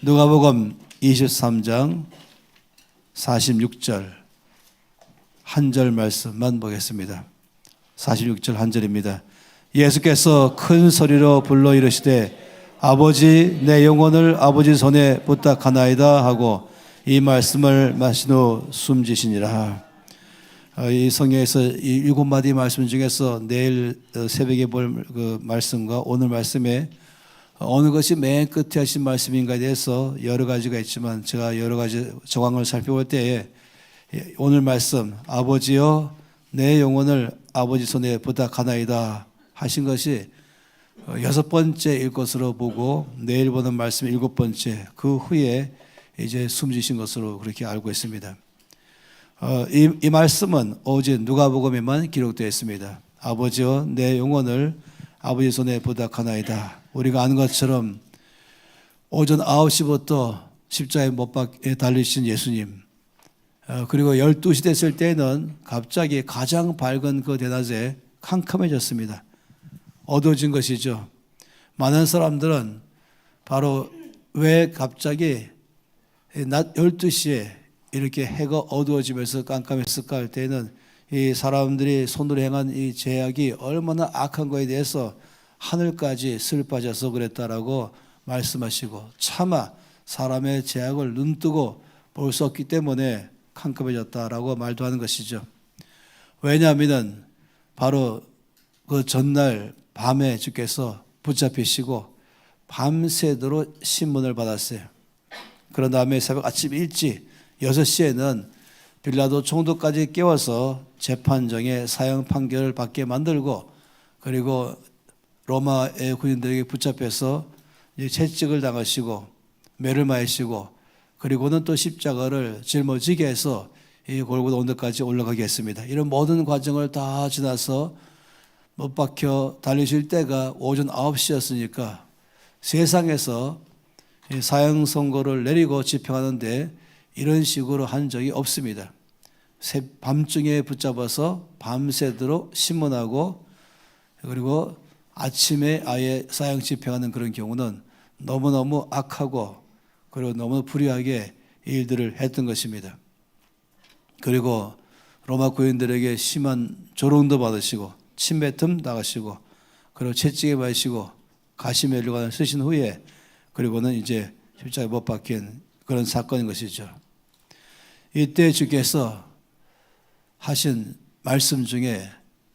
누가복음 23장 46절 한 절 말씀만 보겠습니다. 46절 한 절입니다. 예수께서 큰 소리로 불러 이르시되 아버지 내 영혼을 아버지 손에 부탁하나이다 하고 이 말씀을 마신 후 숨지시니라. 이 성경에서 이 7마디 말씀 중에서 내일 새벽에 볼 그 말씀과 오늘 말씀에 어느 것이 맨 끝에 하신 말씀인가에 대해서 여러 가지가 있지만 제가 여러 가지 정황을 살펴볼 때에 오늘 말씀 아버지여 내 영혼을 아버지 손에 부탁하나이다 하신 것이 6번째일 것으로 보고 내일 보는 말씀 7번째 그 후에 이제 숨지신 것으로 그렇게 알고 있습니다. 이 말씀은 오직 누가복음에만 기록되어 있습니다. 아버지여 내 영혼을 아버지 손에 부탁하나이다. 우리가 아는 것처럼 오전 9시부터 십자가에 못 박혀 달리신 예수님, 그리고 12시 됐을 때는 갑자기 가장 밝은 그 대낮에 캄캄해졌습니다. 어두워진 것이죠. 많은 사람들은 바로 왜 갑자기 낮 12시에 이렇게 해가 어두워지면서 깜깜했을까 할 때는 이 사람들이 손으로 행한 이 죄악이 얼마나 악한 거에 대해서 하늘까지 슬퍼져서 그랬다라고 말씀하시고 차마 사람의 죄악을 눈뜨고 볼 수 없기 때문에 캄캄해졌다라고 말도 하는 것이죠. 왜냐하면 바로 그 전날 밤에 주께서 붙잡히시고 밤새도록 신문을 받았어요. 그런 다음에 새벽 아침 일찍 6시에는 빌라도 총독까지 깨워서 재판정에 사형 판결을 받게 만들고 그리고 로마의 군인들에게 붙잡혀서 채찍을 당하시고 매를 맞으시고 그리고는 또 십자가를 짊어지게 해서 이 골고다 언덕까지 올라가게 했습니다. 이런 모든 과정을 다 지나서 못 박혀 달리실 때가 오전 9시였으니까 세상에서 사형 선고를 내리고 집행하는데 이런 식으로 한 적이 없습니다. 밤중에 붙잡아서 밤새도록 신문하고 그리고 아침에 아예 사형 집행하는 그런 경우는 너무너무 악하고 그리고 너무 불의하게 일들을 했던 것입니다. 그리고 로마 군인들에게 심한 조롱도 받으시고 침뱉음 당하시고 그리고 채찍에 맞으시고 가시멜류관을 쓰신 후에 그리고는 이제 십자가에 못 박힌 그런 사건인 것이죠. 이때 주께서 하신 말씀 중에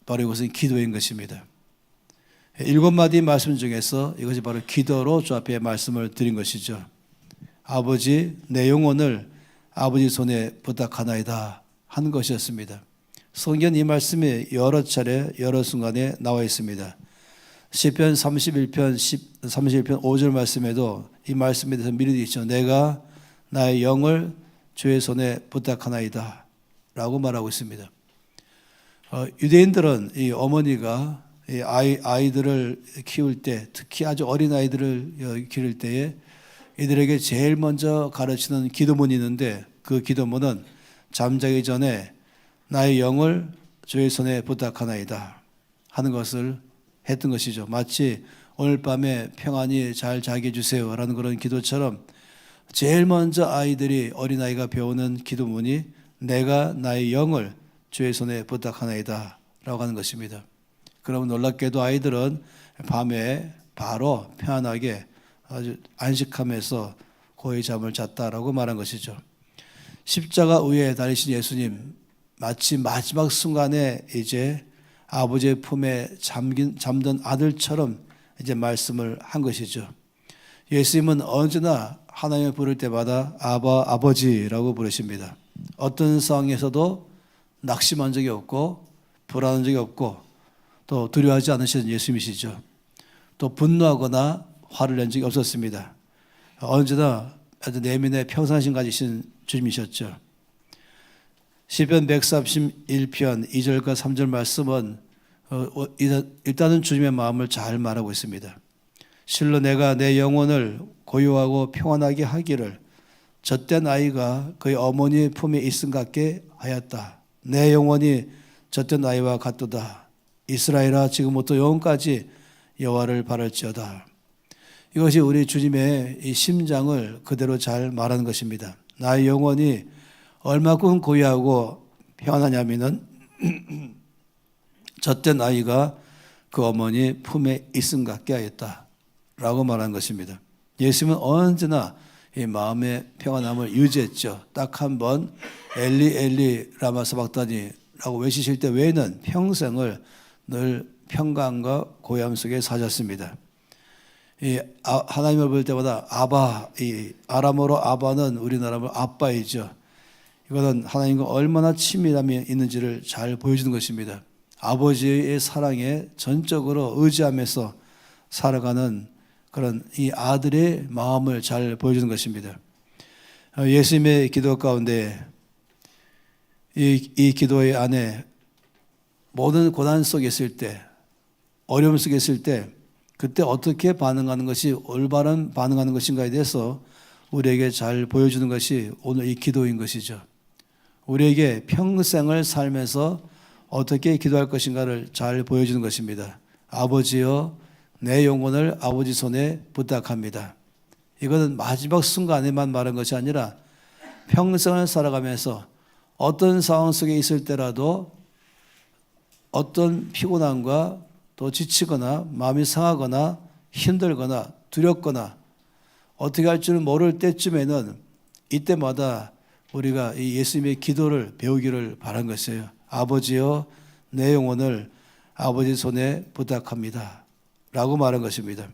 바로 이것은 기도인 것입니다. 7마디 말씀 중에서 이것이 바로 기도로 주 앞에 말씀을 드린 것이죠. 아버지 내 영혼을 아버지 손에 부탁하나이다 한 것이었습니다. 성경 이 말씀이 여러 차례 여러 순간에 나와 있습니다. 시편 31편 5절 말씀에도 이 말씀에 대해서 미리 있죠. 내가 나의 영을 주의 손에 부탁하나이다 라고 말하고 있습니다. 유대인들은 이 어머니가 이 아이들을 키울 때 특히 아주 어린 아이들을 기를 때에 이들에게 제일 먼저 가르치는 기도문이 있는데 그 기도문은 잠자기 전에 나의 영을 주의 손에 부탁하나이다 하는 것을 했던 것이죠. 마치 오늘 밤에 평안히 잘 자게 해주세요 라는 그런 기도처럼 제일 먼저 아이들이 어린아이가 배우는 기도문이 내가 나의 영을 주의 손에 부탁하나이다 라고 하는 것입니다. 그러면 놀랍게도 아이들은 밤에 바로 편안하게 아주 안식하면서 고이 잠을 잤다라고 말한 것이죠. 십자가 위에 달리신 예수님 마치 마지막 순간에 이제 아버지의 품에 잠든 아들처럼 이제 말씀을 한 것이죠. 예수님은 언제나 하나님을 부를 때마다 아버지라고 부르십니다. 어떤 상황에서도 낙심한 적이 없고 불안한 적이 없고 또 두려워하지 않으시는 예수님이시죠. 또 분노하거나 화를 낸 적이 없었습니다. 언제나 아주 내면에 평상심 가지신 주님이셨죠. 시편 131편 2절과 3절 말씀은 일단은 주님의 마음을 잘 말하고 있습니다. 실로 내가 내 영혼을 고요하고 평안하게 하기를 젖된 아이가 그의 어머니의 품에 있음 같게 하였다. 내 영혼이 젖된 아이와 같도다. 이스라엘아 지금부터 영원까지 여호와를 바랄지어다. 이것이 우리 주님의 이 심장을 그대로 잘 말하는 것입니다. 나의 영혼이 얼마큼 고요하고 평안하냐면은 젖된 아이가 그 어머니 품에 있음 같게 하였다 라고 말하는 것입니다. 예수님은 언제나 이 마음의 평안함을 유지했죠. 딱 한 번 엘리 엘리 라마 사박다니 라고 외치실 때 외에는 평생을 늘 평강과 고요함 속에 사셨습니다. 이 하나님을 볼 때마다 아바, 이 아람어로 아바는 우리나라로 아빠이죠. 이거는 하나님과 얼마나 친밀함이 있는지를 잘 보여주는 것입니다. 아버지의 사랑에 전적으로 의지하면서 살아가는 그런 이 아들의 마음을 잘 보여주는 것입니다. 예수님의 기도 가운데 이 기도의 안에 모든 고난 속에 있을 때, 어려움 속에 있을 때 그때 어떻게 반응하는 것이 올바른 반응하는 것인가에 대해서 우리에게 잘 보여주는 것이 오늘 이 기도인 것이죠. 우리에게 평생을 살면서 어떻게 기도할 것인가를 잘 보여주는 것입니다. 아버지여 내 영혼을 아버지 손에 부탁합니다. 이거는 마지막 순간에만 말한 것이 아니라 평생을 살아가면서 어떤 상황 속에 있을 때라도 어떤 피곤함과 또 지치거나 마음이 상하거나 힘들거나 두렵거나 어떻게 할 줄을 모를 때쯤에는 이때마다 우리가 이 예수님의 기도를 배우기를 바란 것이에요. 아버지여 내 영혼을 아버지 손에 부탁합니다 라고 말한 것입니다.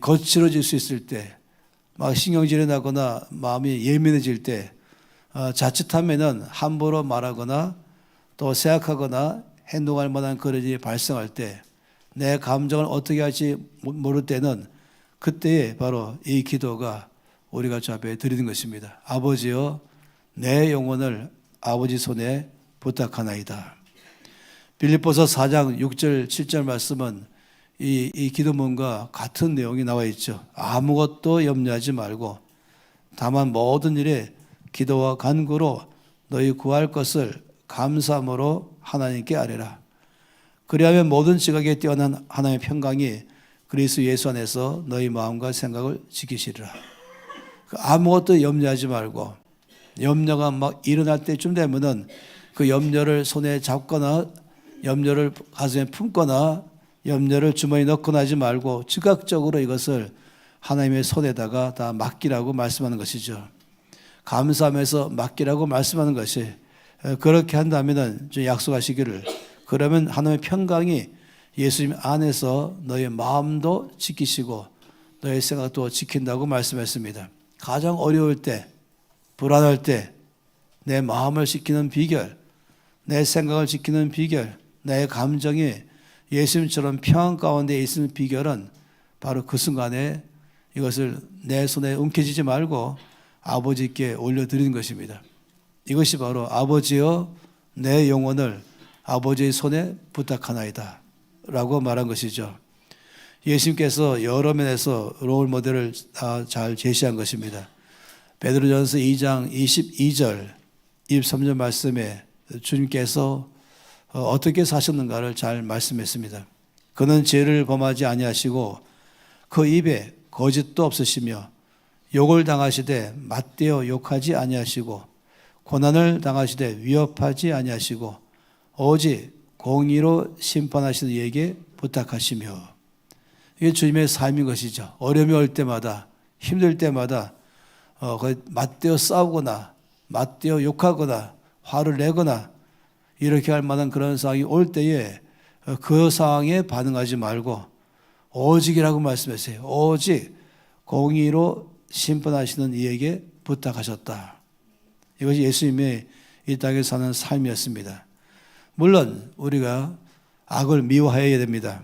거칠어질 수 있을 때, 막 신경질이 나거나 마음이 예민해질 때, 자칫하면은 함부로 말하거나 또 생각하거나 행동할 만한 그런 일이 발생할 때, 내 감정을 어떻게 할지 모를 때는 그때에 바로 이 기도가 우리가 주 앞에 드리는 것입니다. 아버지여 내 영혼을 아버지 손에 부탁하나이다. 빌립보서 4장 6절 7절 말씀은 이 기도문과 같은 내용이 나와 있죠. 아무것도 염려하지 말고 다만 모든 일에 기도와 간구로 너희 구할 것을 감사함으로 하나님께 아뢰라. 그리하면 모든 지각에 뛰어난 하나님의 평강이 그리스도 예수 안에서 너희 마음과 생각을 지키시리라. 아무것도 염려하지 말고 염려가 막 일어날 때쯤 되면은 그 염려를 손에 잡거나 염려를 가슴에 품거나 염려를 주머니에 넣거나 하지 말고 즉각적으로 이것을 하나님의 손에다가 다 맡기라고 말씀하는 것이죠. 감사하면서 맡기라고 말씀하는 것이 그렇게 한다면 좀 약속하시기를 그러면 하나님의 평강이 예수님 안에서 너의 마음도 지키시고 너의 생각도 지킨다고 말씀했습니다. 가장 어려울 때, 불안할 때 내 마음을 지키는 비결, 내 생각을 지키는 비결, 내 감정이 예수님처럼 평안 가운데 있는 비결은 바로 그 순간에 이것을 내 손에 움켜쥐지 말고 아버지께 올려드리는 것입니다. 이것이 바로 아버지여 내 영혼을 아버지의 손에 부탁하나이다 라고 말한 것이죠. 예수님께서 여러 면에서 롤 모델을 잘 제시한 것입니다. 베드로전서 2장 22절 23절 말씀에 주님께서 어떻게 사셨는가를 잘 말씀했습니다. 그는 죄를 범하지 아니하시고 그 입에 거짓도 없으시며 욕을 당하시되 맞대어 욕하지 아니하시고 고난을 당하시되 위협하지 아니하시고 오직 공의로 심판하시는 이에게 부탁하시며 이게 주님의 삶인 것이죠. 어려움이 올 때마다 힘들 때마다 맞대어 싸우거나 맞대어 욕하거나 화를 내거나 이렇게 할 만한 그런 상황이 올 때에 그 상황에 반응하지 말고 오직이라고 말씀했어요. 오직 공의로 심판하시는 이에게 부탁하셨다. 이것이 예수님의 이 땅에 사는 삶이었습니다. 물론 우리가 악을 미워해야 됩니다.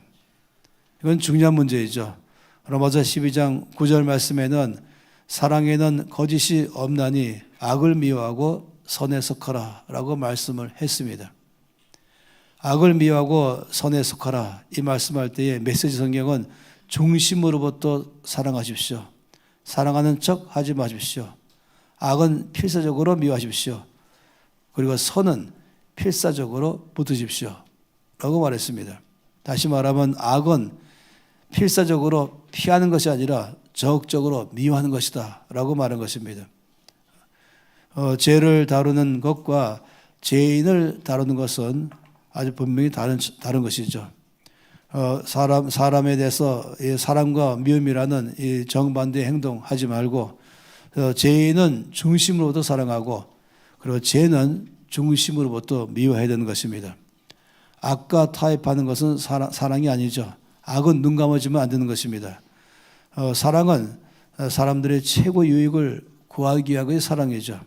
이건 중요한 문제이죠. 로마서 12장 9절 말씀에는 사랑에는 거짓이 없나니 악을 미워하고 선에 속하라 라고 말씀을 했습니다. 악을 미워하고 선에 속하라 이 말씀할 때에 메시지 성경은 중심으로부터 사랑하십시오. 사랑하는 척 하지 마십시오. 악은 필사적으로 미워하십시오. 그리고 선은 필사적으로 붙으십시오 라고 말했습니다. 다시 말하면 악은 필사적으로 피하는 것이 아니라 적극적으로 미워하는 것이다 라고 말한 것입니다. 죄를 다루는 것과 죄인을 다루는 것은 아주 분명히 다른 것이죠. 사람에 대해서 사람과 미움이라는 이 정반대의 행동 하지 말고, 죄인은 중심으로부터 사랑하고, 그리고 죄는 중심으로부터 미워해야 되는 것입니다. 악과 타협하는 것은 사랑이 아니죠. 악은 눈 감아주면 안 되는 것입니다. 사랑은 사람들의 최고 유익을 구하기 위한 것이 사랑이죠.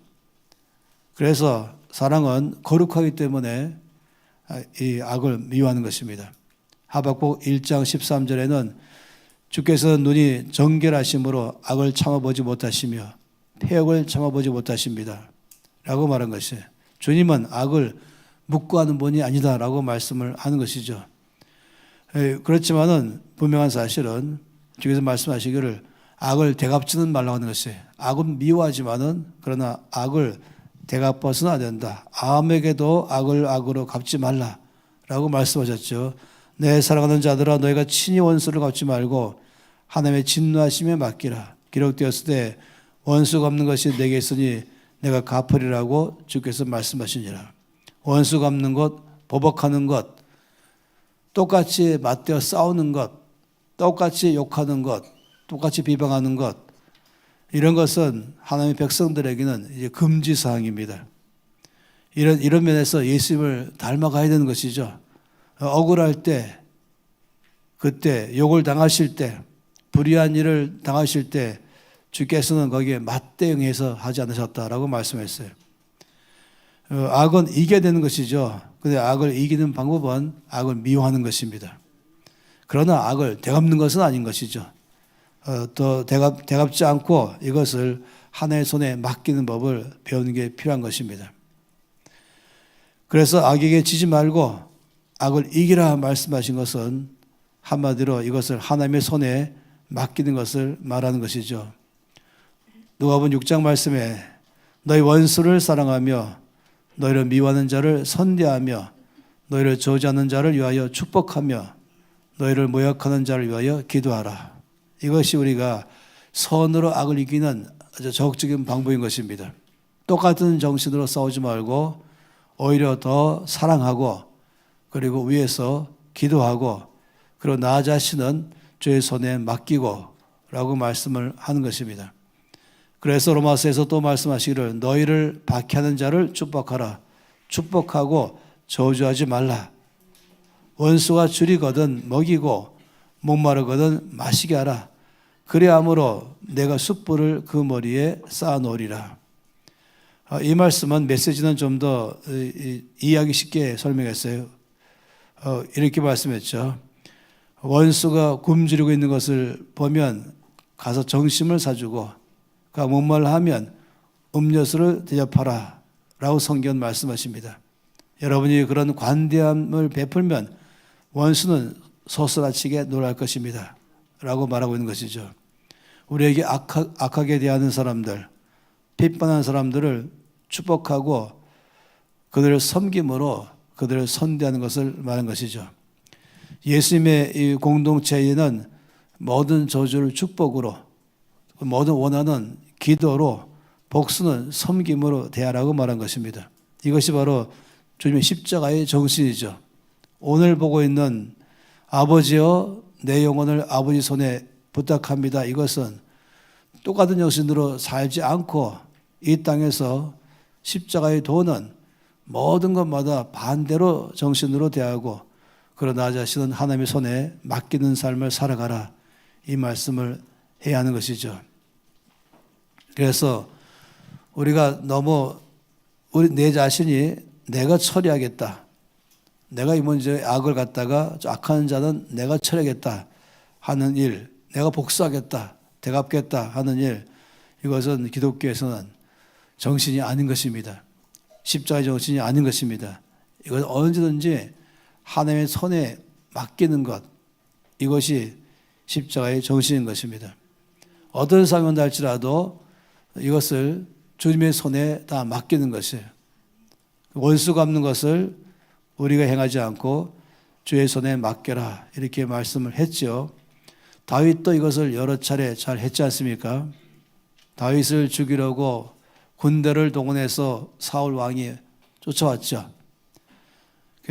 그래서 사랑은 거룩하기 때문에 이 악을 미워하는 것입니다. 하박국 1장 13절에는 주께서 눈이 정결하심으로 악을 참아보지 못하시며 폐역을 참아보지 못하십니다 라고 말한 것이에요. 주님은 악을 묵과하는 분이 아니다라고 말씀을 하는 것이죠. 그렇지만은 분명한 사실은 주께서 말씀하시기를 악을 되갚지는 말라고 하는 것이에요. 악은 미워하지만은 그러나 악을 되갚아서는 안 된다. 아무에게도 악을 악으로 갚지 말라라고 말씀하셨죠. 내 사랑하는 자들아 너희가 친히 원수를 갚지 말고 하나님의 진노하심에 맡기라. 기록되었을 때 원수 갚는 것이 내게 있으니 내가 갚으리라고 주께서 말씀하시니라. 원수 갚는 것, 보복하는 것, 똑같이 맞대어 싸우는 것, 똑같이 욕하는 것, 똑같이 비방하는 것, 이런 것은 하나님의 백성들에게는 이제 금지 사항입니다. 이런 면에서 예수님을 닮아가야 되는 것이죠. 억울할 때, 그때 욕을 당하실 때, 불의한 일을 당하실 때 주께서는 거기에 맞대응해서 하지 않으셨다라고 말씀했어요. 악은 이겨야 되는 것이죠. 그런데 악을 이기는 방법은 악을 미워하는 것입니다. 그러나 악을 되갚는 것은 아닌 것이죠. 또 되갚지 않고 이것을 하나님의 손에 맡기는 법을 배우는 게 필요한 것입니다. 그래서 악에게 지지 말고 악을 이기라 말씀하신 것은 한마디로 이것을 하나님의 손에 맡기는 것을 말하는 것이죠. 누가복음 6장 말씀에 너희 원수를 사랑하며 너희를 미워하는 자를 선대하며 너희를 저주하는 자를 위하여 축복하며 너희를 모욕하는 자를 위하여 기도하라. 이것이 우리가 선으로 악을 이기는 아주 적극적인 방법인 것입니다. 똑같은 정신으로 싸우지 말고 오히려 더 사랑하고 그리고 위에서 기도하고 그리고 나 자신은 주의 손에 맡기고 라고 말씀을 하는 것입니다. 그래서 로마서에서 또 말씀하시기를 너희를 박해하는 자를 축복하라. 축복하고 저주하지 말라. 원수가 줄이거든 먹이고 목마르거든 마시게 하라. 그래야므로 내가 숯불을 그 머리에 쌓아놓으리라. 이 말씀은 메시지는 좀 더 이해하기 쉽게 설명했어요. 이렇게 말씀했죠. 원수가 굶주리고 있는 것을 보면 가서 정심을 사주고 그가 목말라 하면 음료수를 대접하라 라고 성경은 말씀하십니다. 여러분이 그런 관대함을 베풀면 원수는 소스라치게 놀랄 것입니다 라고 말하고 있는 것이죠. 우리에게 악하게 대하는 사람들, 핍박하는 사람들을 축복하고 그들을 섬김으로 그들을 선대하는 것을 말하는 것이죠. 예수님의 이 공동체에는 모든 저주를 축복으로, 모든 원하는 기도로, 복수는 섬김으로 대하라고 말한 것입니다. 이것이 바로 주님의 십자가의 정신이죠. 오늘 보고 있는 아버지여 내 영혼을 아버지 손에 부탁합니다. 이것은 똑같은 정신으로 살지 않고 이 땅에서 십자가의 도는 모든 것마다 반대로 정신으로 대하고 그러나 나 자신은 하나님의 손에 맡기는 삶을 살아가라. 이 말씀을 해야 하는 것이죠. 그래서 우리가 너무 내 자신이 내가 처리하겠다. 내가 이 문제에 악을 갖다가 악한 자는 내가 처리하겠다 하는 일, 내가 복수하겠다, 되갚겠다 하는 일, 이것은 기독교에서는 정신이 아닌 것입니다. 십자가의 정신이 아닌 것입니다. 이것은 언제든지 하나님의 손에 맡기는 것, 이것이 십자가의 정신인 것입니다. 어떤 상황이 할지라도 이것을 주님의 손에 다 맡기는 것이에요. 원수 갚는 것을 우리가 행하지 않고 주의 손에 맡겨라 이렇게 말씀을 했죠. 다윗도 이것을 여러 차례 잘 했지 않습니까? 다윗을 죽이려고 군대를 동원해서 사울 왕이 쫓아왔죠.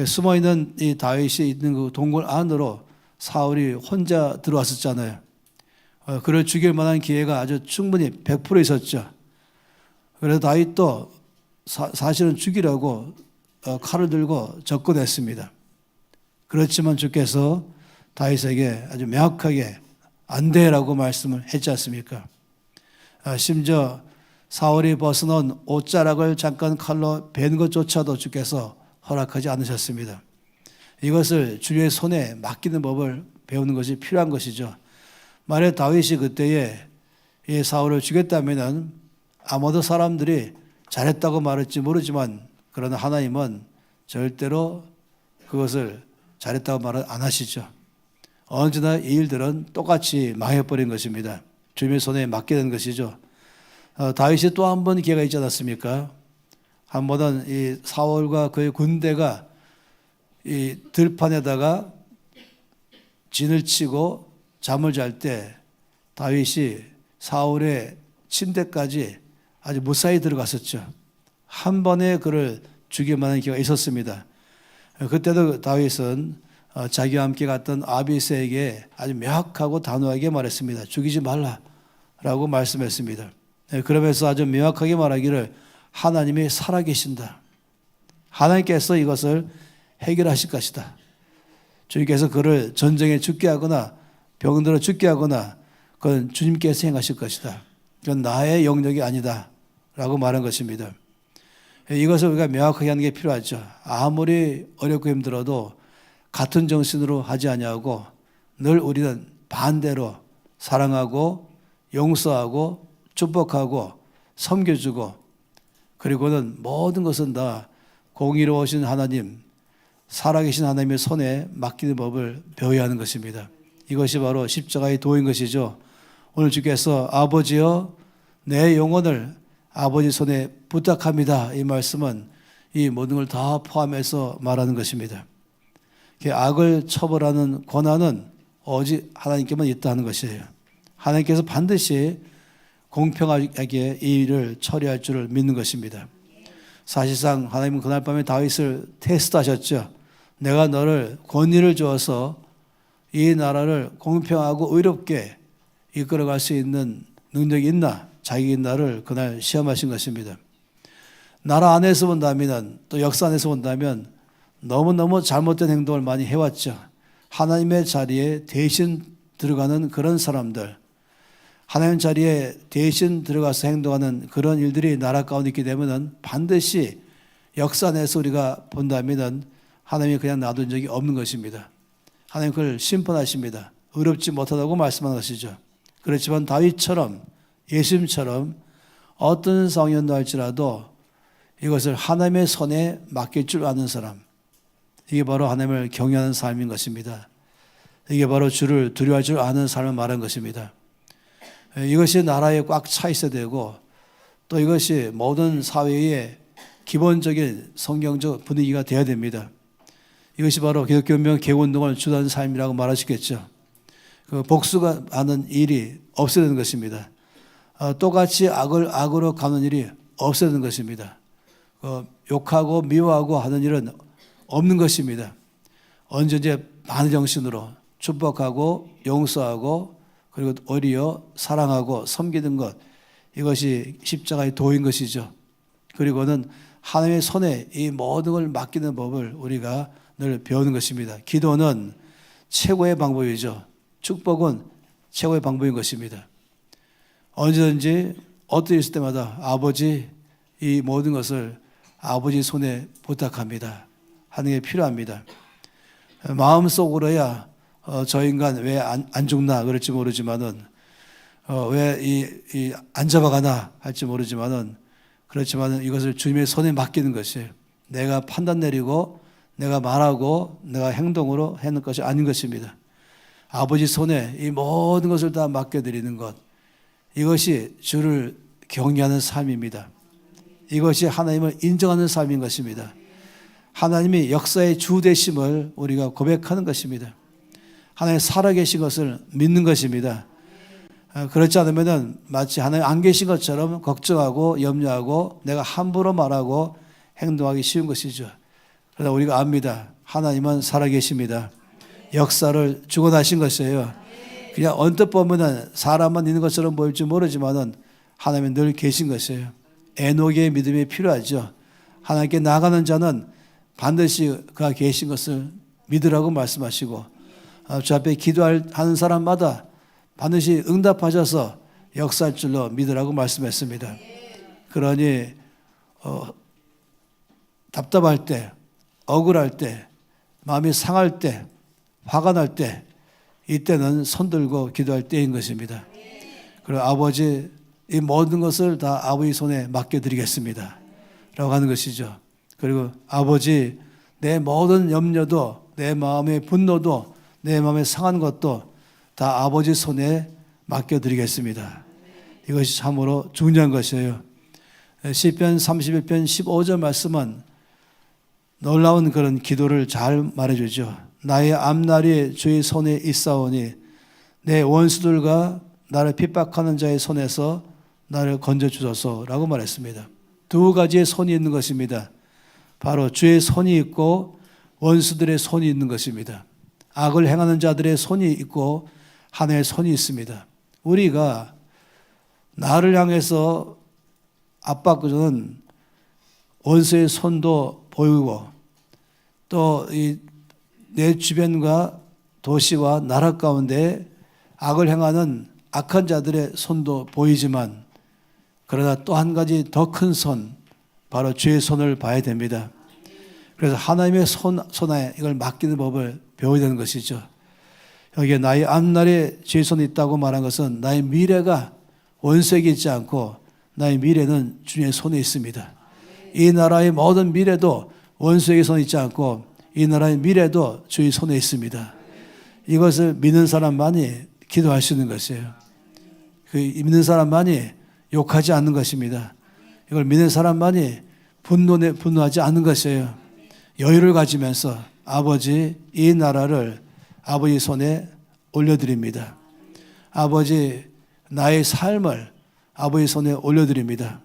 숨어있는 이 다윗이 있는 그 동굴 안으로 사울이 혼자 들어왔었잖아요. 그를 죽일 만한 기회가 아주 충분히 100% 있었죠. 그래서 다윗도 사실은 죽이려고 칼을 들고 접근했습니다. 그렇지만 주께서 다윗에게 아주 명확하게 안 돼라고 말씀을 했지 않습니까? 심지어 사울이 벗어놓은 옷자락을 잠깐 칼로 벤 것조차도 주께서 허락하지 않으셨습니다. 이것을 주의 손에 맡기는 법을 배우는 것이 필요한 것이죠. 만약 다윗이 그때에 이 사울을 죽였다면 아마도 사람들이 잘했다고 말할지 모르지만 그러나 하나님은 절대로 그것을 잘했다고 말을 안 하시죠. 언제나 이 일들은 똑같이 망해버린 것입니다. 주님의 손에 맡게 된 것이죠. 다윗이 또 한 번 기회가 있지 않았습니까? 한 번은 이 사울과 그의 군대가 이 들판에다가 진을 치고 잠을 잘 때 다윗이 사울의 침대까지 아주 무사히 들어갔었죠. 한 번에 그를 죽일 만한 기회가 있었습니다. 그때도 다윗은 자기와 함께 갔던 아비새에게 아주 명확하고 단호하게 말했습니다. 죽이지 말라라고 말씀했습니다. 그러면서 아주 명확하게 말하기를 하나님이 살아계신다. 하나님께서 이것을 해결하실 것이다. 주님께서 그를 전쟁에 죽게 하거나 병들어 죽게 하거나 그건 주님께서 행하실 것이다. 그건 나의 영역이 아니다 라고 말한 것입니다. 이것을 우리가 명확하게 하는 게 필요하죠. 아무리 어렵고 힘들어도 같은 정신으로 하지 아니하고 늘 우리는 반대로 사랑하고 용서하고 축복하고 섬겨주고 그리고는 모든 것은 다 공의로우신 하나님, 살아계신 하나님의 손에 맡기는 법을 배워야 하는 것입니다. 이것이 바로 십자가의 도인 것이죠. 오늘 주께서 아버지여 내 영혼을 아버지 손에 부탁합니다. 이 말씀은 이 모든 걸 다 포함해서 말하는 것입니다. 악을 처벌하는 권한은 오직 하나님께만 있다는 것이에요. 하나님께서 반드시 공평하게 이 일을 처리할 줄을 믿는 것입니다. 사실상 하나님은 그날 밤에 다윗을 테스트하셨죠. 내가 너를 권위를 주어서 이 나라를 공평하고 의롭게 이끌어갈 수 있는 능력이 있나? 자기 나를 그날 시험하신 것입니다. 나라 안에서 본다면 또 역사 안에서 본다면 너무너무 잘못된 행동을 많이 해왔죠. 하나님의 자리에 대신 들어가는 그런 사람들, 하나님 자리에 대신 들어가서 행동하는 그런 일들이 나라 가운데 있게 되면 반드시 역사 안에서 우리가 본다면 하나님이 그냥 놔둔 적이 없는 것입니다. 하나님 그걸 심판하십니다. 의롭지 못하다고 말씀하는 것이죠. 그렇지만 다윗처럼 예수님처럼 어떤 상황이었다 할지라도 이것을 하나님의 손에 맡길 줄 아는 사람, 이게 바로 하나님을 경외하는 삶인 것입니다. 이게 바로 주를 두려워할 줄 아는 삶을 말한 것입니다. 이것이 나라에 꽉 차 있어야 되고 또 이것이 모든 사회의 기본적인 성경적 분위기가 되어야 됩니다. 이것이 바로 기독교운동 개운동을 주도하는 삶이라고 말하시겠죠. 그 복수가 하는 일이 없어야 되는 것입니다. 똑같이 악을 악으로 갚는 일이 없어야 되는 것입니다. 욕하고 미워하고 하는 일은 없는 것입니다. 언제든지 반의 정신으로 축복하고 용서하고 그리고 오히려 사랑하고 섬기는 것, 이것이 십자가의 도인 것이죠. 그리고는 하나님의 손에 이 모든 걸 맡기는 법을 우리가 늘 배우는 것입니다. 기도는 최고의 방법이죠. 축복은 최고의 방법인 것입니다. 언제든지 어떤 있을 때마다 아버지 이 모든 것을 아버지 손에 부탁합니다 하는 게 필요합니다. 마음속으로야 저 인간 왜 안 죽나 그럴지 모르지만은 왜 안 잡아가나 할지 모르지만은 그렇지만은 이것을 주님의 손에 맡기는 것이 내가 판단 내리고 내가 말하고 내가 행동으로 하는 것이 아닌 것입니다. 아버지 손에 이 모든 것을 다 맡겨드리는 것, 이것이 주를 경외하는 삶입니다. 이것이 하나님을 인정하는 삶인 것입니다. 하나님이 역사의 주 되심을 우리가 고백하는 것입니다. 하나님 살아계신 것을 믿는 것입니다. 그렇지 않으면 마치 하나님 안 계신 것처럼 걱정하고 염려하고 내가 함부로 말하고 행동하기 쉬운 것이죠. 그러나 우리가 압니다. 하나님은 살아계십니다. 역사를 주관하신 것이에요. 그냥 언뜻 보면 사람만 있는 것처럼 보일지 모르지만은 하나님은 늘 계신 것이에요. 에녹의 믿음이 필요하죠. 하나님께 나가는 자는 반드시 그가 계신 것을 믿으라고 말씀하시고 주 앞에 기도하는 사람마다 반드시 응답하셔서 역사할 줄로 믿으라고 말씀했습니다. 그러니 답답할 때, 억울할 때, 마음이 상할 때, 화가 날 때, 이때는 손들고 기도할 때인 것입니다. 그리고 아버지, 이 모든 것을 다 아버지 손에 맡겨드리겠습니다 라고 하는 것이죠. 그리고 아버지, 내 모든 염려도, 내 마음의 분노도, 내 마음에 상한 것도 다 아버지 손에 맡겨드리겠습니다. 이것이 참으로 중요한 것이에요. 시편 31편 15절 말씀은 놀라운 그런 기도를 잘 말해주죠. 나의 앞날이 주의 손에 있사오니 내 원수들과 나를 핍박하는 자의 손에서 나를 건져주소서라고 말했습니다. 두 가지의 손이 있는 것입니다. 바로 주의 손이 있고 원수들의 손이 있는 것입니다. 악을 행하는 자들의 손이 있고 하나님의 손이 있습니다. 우리가 나를 향해서 압박하는 원수의 손도 보이고 또 내 주변과 도시와 나라 가운데 악을 행하는 악한 자들의 손도 보이지만 그러나 또 한 가지 더 큰 손, 바로 주의 손을 봐야 됩니다. 그래서 하나님의 손에 이걸 맡기는 법을 배워야 되는 것이죠. 여기에 나의 앞날에 주의 손이 있다고 말한 것은 나의 미래가 원수에게 있지 않고 나의 미래는 주의 손에 있습니다. 이 나라의 모든 미래도 원수에게 손에 있지 않고 이 나라의 미래도 주의 손에 있습니다. 이것을 믿는 사람만이 기도할 수 있는 것이에요. 믿는 사람만이 욕하지 않는 것입니다. 이걸 믿는 사람만이 분노하지 않는 것이에요. 여유를 가지면서 아버지, 이 나라를 아버지 손에 올려드립니다. 아버지, 나의 삶을 아버지 손에 올려드립니다.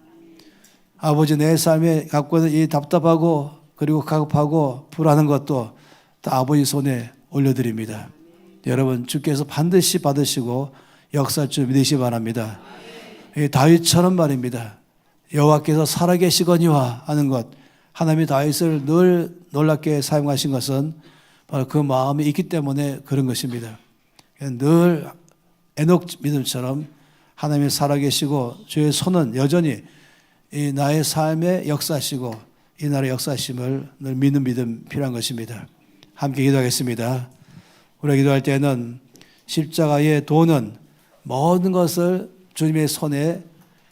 아버지, 내 삶에 갖고 있는 이 답답하고 그리고 가급하고 불안한 것도 다 아버지 손에 올려드립니다. 여러분, 주께서 반드시 받으시고 역사할 줄 믿으시기 바랍니다. 다윗처럼 말입니다. 여호와께서 살아계시거니와 하는 것, 하나님이 다윗을 늘 놀랍게 사용하신 것은 바로 그 마음이 있기 때문에 그런 것입니다. 늘 에녹 믿음처럼 하나님이 살아계시고 주의 손은 여전히 이 나의 삶에 역사하시고 이 나라의 역사심을 늘 믿는 믿음 필요한 것입니다. 함께 기도하겠습니다. 우리가 기도할 때는 십자가의 도는 모든 것을 주님의 손에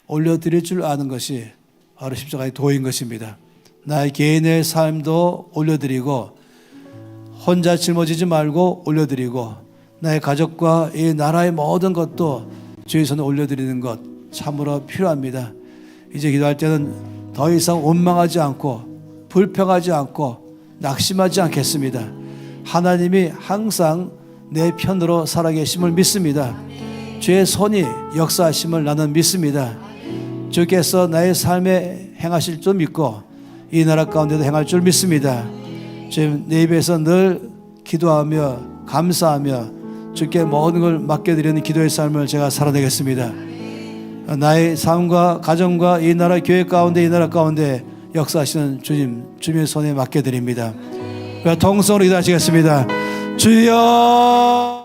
올려드릴 줄 아는 것이 바로 십자가의 도인 것입니다. 나의 개인의 삶도 올려드리고 혼자 짊어지지 말고 올려드리고 나의 가족과 이 나라의 모든 것도 주의 손에 올려드리는 것 참으로 필요합니다. 이제 기도할 때는 더 이상 원망하지 않고 불평하지 않고 낙심하지 않겠습니다. 하나님이 항상 내 편으로 살아계심을 믿습니다. 주의 손이 역사하심을 나는 믿습니다. 주께서 나의 삶에 행하실 줄 믿고 이 나라 가운데도 행할 줄 믿습니다. 지금 내 입에서 늘 기도하며 감사하며 주께 모든 걸 맡겨드리는 기도의 삶을 제가 살아내겠습니다. 나의 삶과 가정과 이 나라 교회 가운데 이 나라 가운데 역사하시는 주님의 손에 맡겨드립니다. 동성으로 기도하시겠습니다. 주여.